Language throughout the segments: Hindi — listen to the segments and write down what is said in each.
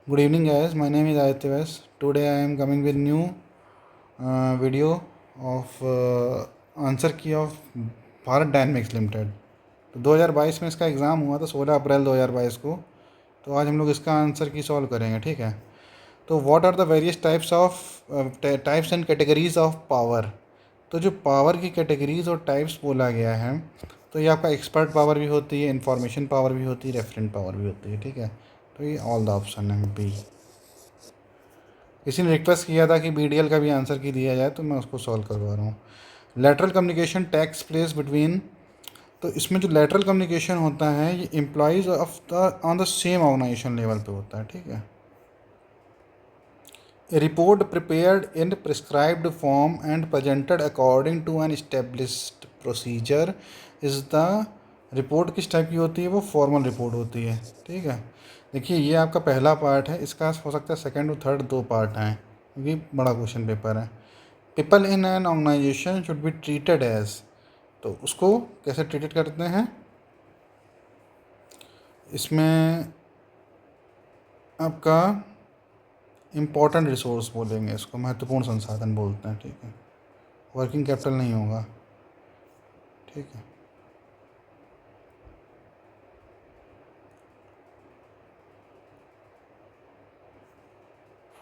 Good evening, guys. My name is Aditya West. Today I am coming with new video of answer की ऑफ भारत डायनेमिक्स लिमिटेड। तो 2022 में इसका एग्ज़ाम हुआ था 16 अप्रैल 2022 को। तो आज हम लोग इसका आंसर की सॉल्व करेंगे, ठीक है। तो what are the various types and categories of power. तो जो पावर की कैटेगरीज और टाइप्स बोला गया है, तो ये आपका एक्सपर्ट पावर भी होती है, इंफॉर्मेशन पावर भी होती है, रेफरेंट पावर भी होती है, ठीक है। तो ये ऑल द ऑप्शन है बी। किसी ने रिक्वेस्ट किया था कि बीडीएल का भी आंसर की दिया जाए, तो मैं उसको सॉल्व करवा रहा हूँ। Lateral communication takes place between. तो इसमें जो लेटरल कम्युनिकेशन होता है ये employees of the on the same organisation level पे होता है, ठीक है। A report prepared in prescribed form and presented according to an established procedure is the report किस टाइप की होती है, वो फॉर्मल रिपोर्ट होती है, ठीक है। देखिए ये आपका पहला पार्ट है, इसका हो सकता है सेकंड और थर्ड दो पार्ट हैं क्योंकि बड़ा क्वेश्चन पेपर है। People in an organisation should be treated as, तो उसको कैसे ट्रीटेड करते हैं, इसमें आपका इम्पोर्टेंट रिसोर्स बोलेंगे, इसको महत्वपूर्ण संसाधन बोलते हैं, ठीक है। वर्किंग कैपिटल नहीं होगा, ठीक है।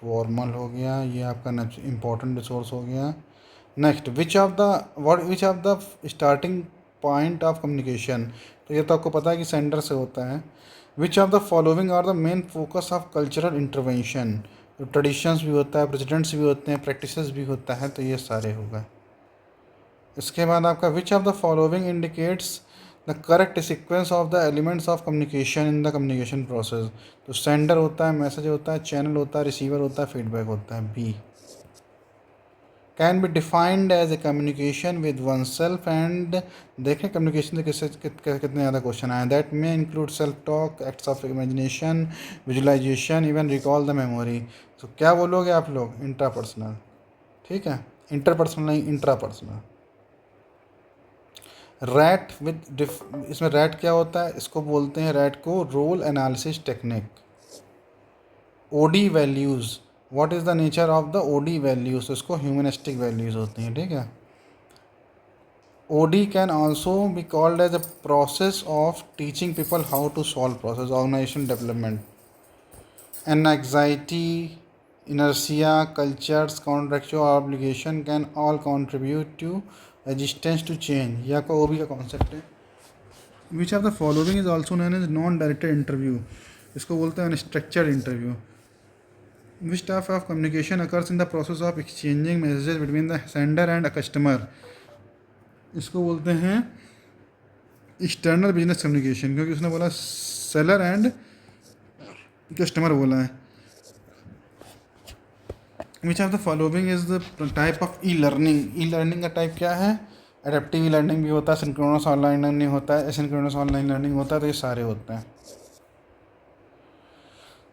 फॉर्मल हो गया, ये आपका इम्पोर्टेंट रिसोर्स हो गया। Next, which of the starting point of communication. तो ये तो आपको पता है कि सेंडर से होता है। Which of the following are the main focus of cultural intervention. तो ट्रेडिशंस भी होता है, प्रेसिडेंट्स भी होते हैं, प्रैक्टिसेस भी होता है, तो ये सारे हो गए। इसके बाद आपका विच of the following indicates the correct sequence of the elements of communication in the communication process. तो सेंडर होता है, मैसेज होता है, चैनल होता है, रिसीवर होता है, फीडबैक होता है, B. Can be defined as a communication with oneself and. देखें कम्युनिकेशन से कितने ज़्यादा क्वेश्चन आए। दैट में include self talk, acts of imagination, visualisation, even recall the memory. तो क्या बोलोगे आप लोग, इंट्रापर्सनल, ठीक है। इंटरपर्सनल नहीं, इंट्रापर्सनल। रैट विद इसमें रैट क्या होता है, इसको बोलते हैं रैट को role analysis technique. OD values, what is the nature of the OD values, इसको ह्यूमनिस्टिक वैल्यूज़ होती हैं, ठीक है। OD can also be called as a process of teaching people how to solve process, organisation development. Anxiety, inertia, cultures, contractual obligation can all contribute to resistance to change। यह आपका ओबी का कॉन्सेप्ट है। Which of the following is also known as non directed interview, इसको बोलते हैं unstructured interview. Which type of communication occurs in the process of exchanging messages between the sender and a customer, इसको बोलते हैं एक्सटर्नल बिजनेस कम्युनिकेशन, क्योंकि उसने बोला सेलर एंड कस्टमर बोला है। Which of the following is the type of e learning. E learning का टाइप क्या है, एडेप्टिव ई लर्निंग भी होता है, सिंक्रोनस ऑनलाइन लर्निंग होता है, एसिंक्रोनस ऑनलाइन लर्निंग होता है, तो ये सारे होते हैं।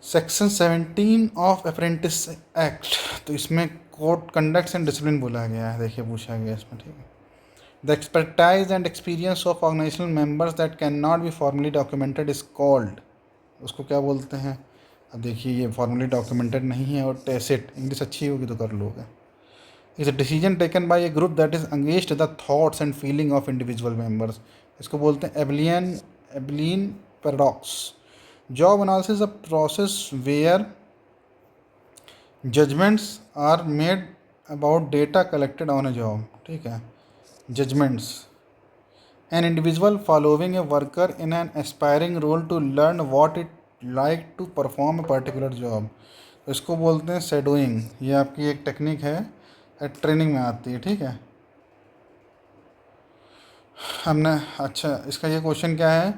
सेक्शन 17 ऑफ अप्रेंटिस एक्ट, तो इसमें कोड कंडक्ट्स एंड डिसिप्लिन बोला गया है, देखिए पूछा गया इसमें, ठीक है। The expertise and experience of organisational members that can not be formally documented is called, उसको क्या बोलते हैं। अब देखिए ये फॉर्मली डॉक्यूमेंटेड नहीं है और टेसिट, इंग्लिश अच्छी होगी तो कर लोगे। Is a decision taken by a group that is against the thoughts and feeling of individual members, इसको बोलते हैं Abilene paradox. Job analysis a process where judgements are made about data collected on a job, ठीक है। Judgements, an individual following a worker in an aspiring role to learn what it like to perform a particular job, तो इसको बोलते हैं शेडोइंग। ये आपकी एक टेक्निक है, ट्रेनिंग में आती है, ठीक है। हमने अच्छा इसका ये क्वेश्चन क्या है,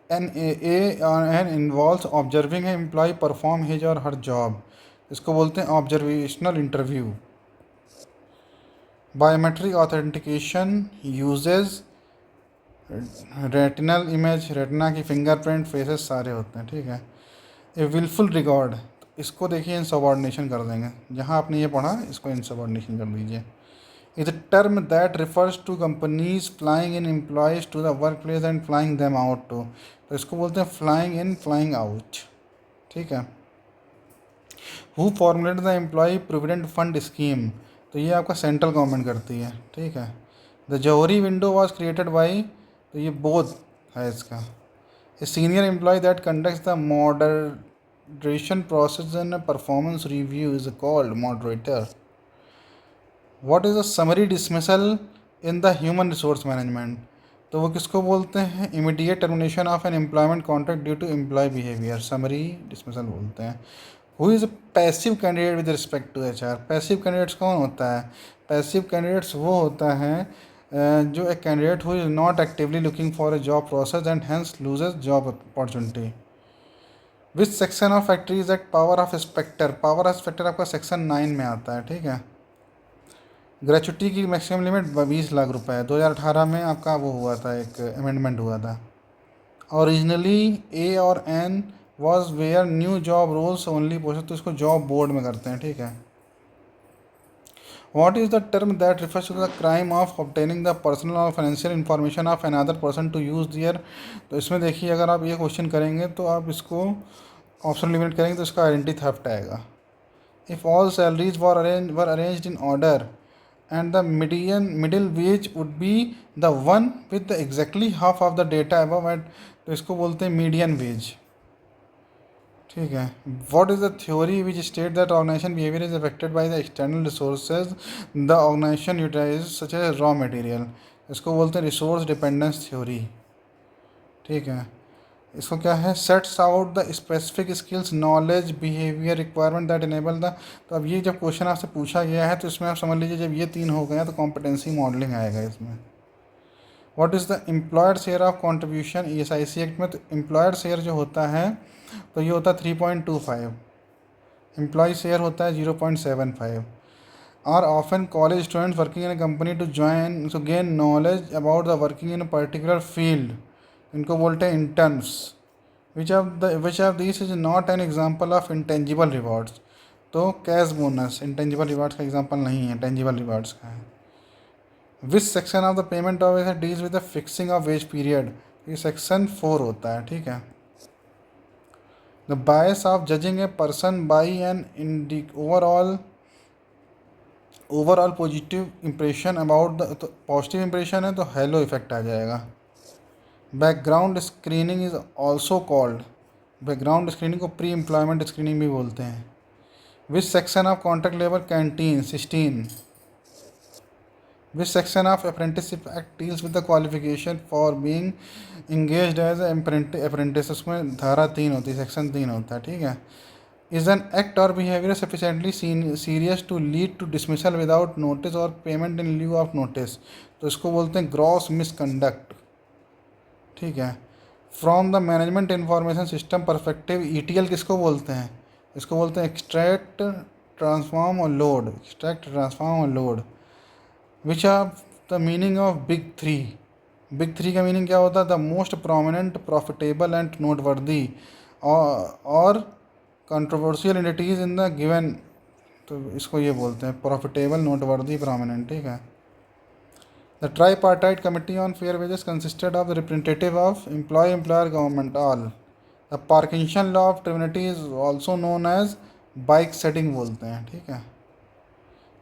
एन इन्वॉल्व्स ऑब्जर्विंग है एम्प्लॉय परफॉर्म हिज और हर जॉब, इसको बोलते हैं observational interview. Biometric authentication uses retinal image, retina की फिंगरप्रिंट, फेसेस सारे होते हैं, ठीक है। ए विलफुल रिकॉर्ड, इसको देखिए इनसबऑर्डिनेशन कर देंगे, जहाँ आपने ये पढ़ा इसको इनसबऑर्डिनेशन कर दीजिए। Is a term that refers to companies flying in employees to the workplace and flying them out to, तो इसको बोलते हैं फ्लाइंग इन फ्लाइंग आउट, ठीक है। Who formulate the employee provident fund scheme, तो ये आपका सेंट्रल गवर्नमेंट करती है, ठीक है। The Johari window was created by, तो ये बोध है इसका। A senior employee that conducts the moderation process and performance review is called moderator. What is the summary dismissal in the human resource management, तो वो किसको बोलते हैं? Immediate termination of an employment contract due to employee behaviour, summary dismissal बोलते हैं। Who is a passive candidate with respect to HR, passive candidates कौन होता है? पैसिव कैंडिडेट्स वो होता है जो एक candidate who is not actively looking for a job process and hence loses job opportunity. Which section of factories act power of inspector, power of inspector आपका सेक्शन 9 में आता है, ठीक है। ग्रेचुटी की मैक्सिमम लिमिट 20 लाख रुपए है। 2018 में आपका वो हुआ था, एक अमेंडमेंट हुआ था। Originally a or an was where new job roles only post, तो इसको जॉब बोर्ड में करते हैं, ठीक है। What is the term that refers to the crime of obtaining the personal or financial information of another person to use their, तो इसमें देखिए अगर आप ये क्वेश्चन करेंगे तो आप इसको ऑप्शन लिमिट करेंगे तो इसका आइडेंटिटी थेफ्ट आएगा। If all salaries were arranged in order and the middle wage would be the one with the exactly half of the data above at, तो इसको बोलते हैं मीडियन वेज, ठीक है। What is the theory which state that organisation behaviour is affected by the external resources the organisation utilise such as raw material, इसको बोलते हैं रिसोर्स डिपेंडेंस थ्योरी, ठीक है। इसको क्या है? Sets out the specific skills knowledge behaviour requirement that enable the, तो अब ये जब क्वेश्चन आपसे पूछा गया है तो इसमें आप समझ लीजिए जब ये 3 हो गए हैं तो कॉम्पिटेंसी मॉडलिंग आएगा इसमें। What is the employed share of contribution ESIC act में, तो एम्प्लॉयड शेयर जो होता है तो ये होता है 3.25, एम्प्लॉय शेयर होता है 0.75। Are often college students working in a company to gain knowledge about the working in a particular field, इनको बोलते हैं interns. Which of this is not an example of intangible rewards, तो कैश बोनस इंटेंजिबल रिवॉर्ड्स का एग्जाम्पल नहीं है, टेंजिबल रिवॉर्ड्स का है। Which section of the payment of deals with the fixing of wage period, ये सेक्शन 4 होता है, ठीक है। The bias of judging a person by an overall positive impression about the, तो पॉजिटिव इंप्रेशन है तो हेलो इफेक्ट आ जाएगा। Background screening is also called, background screening को प्री एम्प्लॉयमेंट स्क्रीनिंग भी बोलते हैं। Which section of contract labour canteen 16। Which section of apprenticeship act deals with the qualification for being engaged as apprentice, उसमें धारा 3 होती है, सेक्शन 3 होता है, ठीक है। Is an act or behaviour sufficiently serious to lead to dismissal without notice or payment in lieu of notice, तो इसको बोलते हैं ग्रॉस मिसकंडक्ट, ठीक है। From the management information system perspective ETL किसको बोलते हैं? इसको बोलते हैं एक्सट्रैक्ट ट्रांसफॉर्म और लोड, एक्सट्रैक्ट ट्रांसफॉर्म और load. Which are the meaning of big 3, big 3 का मीनिंग क्या होता है? The most prominent profitable and noteworthy और controversial entities in the given, तो इसको ये बोलते हैं प्रॉफिटेबल नोटवर्दी प्रोमिनेंट, ठीक है। The tripartite committee on fair wages consisted of the representative of employee, employer, government, all. The Parkinson law of Trinity is also known as bike setting बोलते हैं, ठीक है।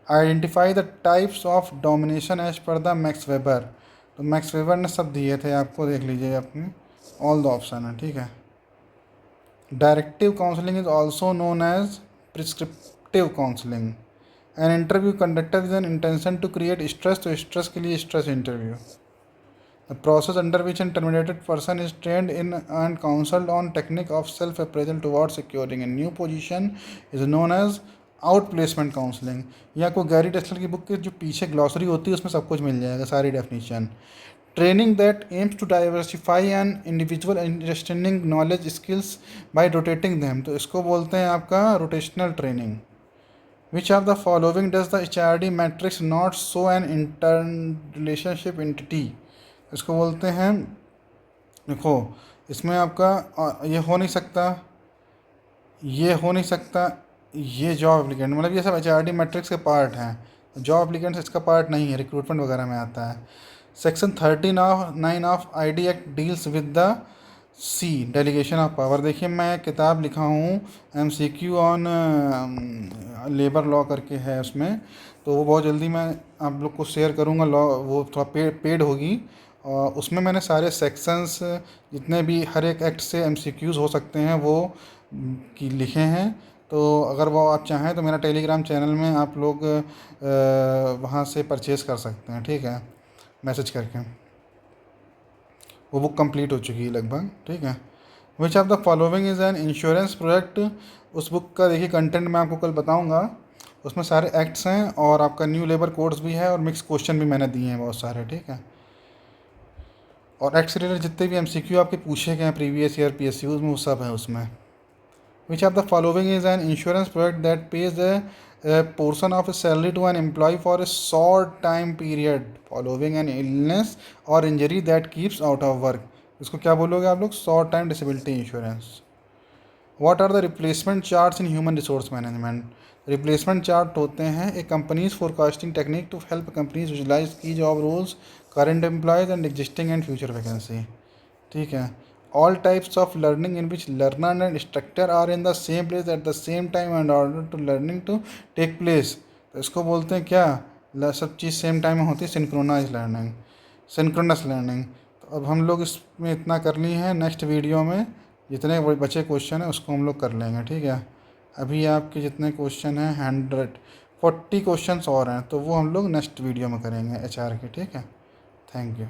Identify the types of domination as per the Max Weber, तो मैक्स वेबर ने सब दिए थे आपको, देख लीजिए अपने ऑल द ऑप्शन है, ठीक है। Directive counselling is also known as prescriptive counselling. An interview conducted with an intention to create stress, तो स्ट्रेस के लिए stress interview. The process under which an terminated person is trained in and counselled on technique of self appraisal toward securing a new position is known as outplacement counselling. या कोई गैरी टेस्लर की बुक के जो पीछे ग्लॉसरी होती है उसमें सब कुछ मिल जाएगा, सारी definition. Training that aims to diversify an individual understanding knowledge skills by rotating them, तो इसको बोलते हैं आपका rotational training. Which of the following does the HRD matrix not show an interrelationship entity, इसको बोलते हैं, देखो इसमें आपका ये हो नहीं सकता, ये हो नहीं सकता, ये जॉब एप्लीकेंट, मतलब ये सब HRD मैट्रिक्स के पार्ट हैं, जॉब एप्लीकेंट्स इसका पार्ट नहीं है, रिक्रूटमेंट वगैरह में आता है। Section 13 of 9 of ID act deals with the सी डेलीगेशन ऑफ पावर। देखिए मैं एक किताब लिखा हूँ MCQ ऑन लेबर लॉ करके है उसमें, तो वो बहुत जल्दी मैं आप लोग को शेयर करूँगा। लॉ वो थोड़ा पेड होगी, और उसमें मैंने सारे सेक्शंस जितने भी हर एक एक्ट से MCQs हो सकते हैं वो की लिखे हैं। तो अगर वो आप चाहें तो मेरा टेलीग्राम चैनल में आप लोग वहाँ से परचेज़ कर सकते हैं, ठीक है, मैसेज करके। वो बुक कंप्लीट हो चुकी है लगभग, ठीक है। Which of the following is an insurance project. उस बुक का देखिए कंटेंट मैं आपको कल बताऊंगा। उसमें सारे एक्ट्स हैं और आपका न्यू लेबर कोड्स भी है और मिक्स क्वेश्चन भी मैंने दिए हैं बहुत सारे, ठीक है। और एक्ट से रिलेटेड जितने भी MCQ आपके पूछे गए हैं प्रीवियस ईयर PSUs में वो सब है उसमें। विच of the following is an insurance product that page a portion of his salary to an employee for a short time period following an illness or injury that keeps out of work। इसको क्या बोलोगे आप लोग? Short time disability insurance. What are the replacement charts in human resource management. Replacement chart होते हैं a company's forecasting technique to help companies visualise key job roles, current employees and existing and future vacancy, ठीक है। All types of learning in which learner and instructor are in the same place at the same time and order to learning to take place. तो इसको बोलते हैं क्या? सब चीज़ सेम टाइम में होती है, सिंक्रोनाइज लर्निंग, सिंक्रोनस लर्निंग। तो अब हम लोग इसमें इतना कर ली है। नेक्स्ट वीडियो में जितने बचे क्वेश्चन हैं उसको हम लोग कर लेंगे, ठीक है। अभी आपके जितने क्वेश्चन हैं 140 क्वेश्चन और हैं, तो वो हम लोग नेक्स्ट वीडियो में करेंगे HR के, ठीक है। Thank you.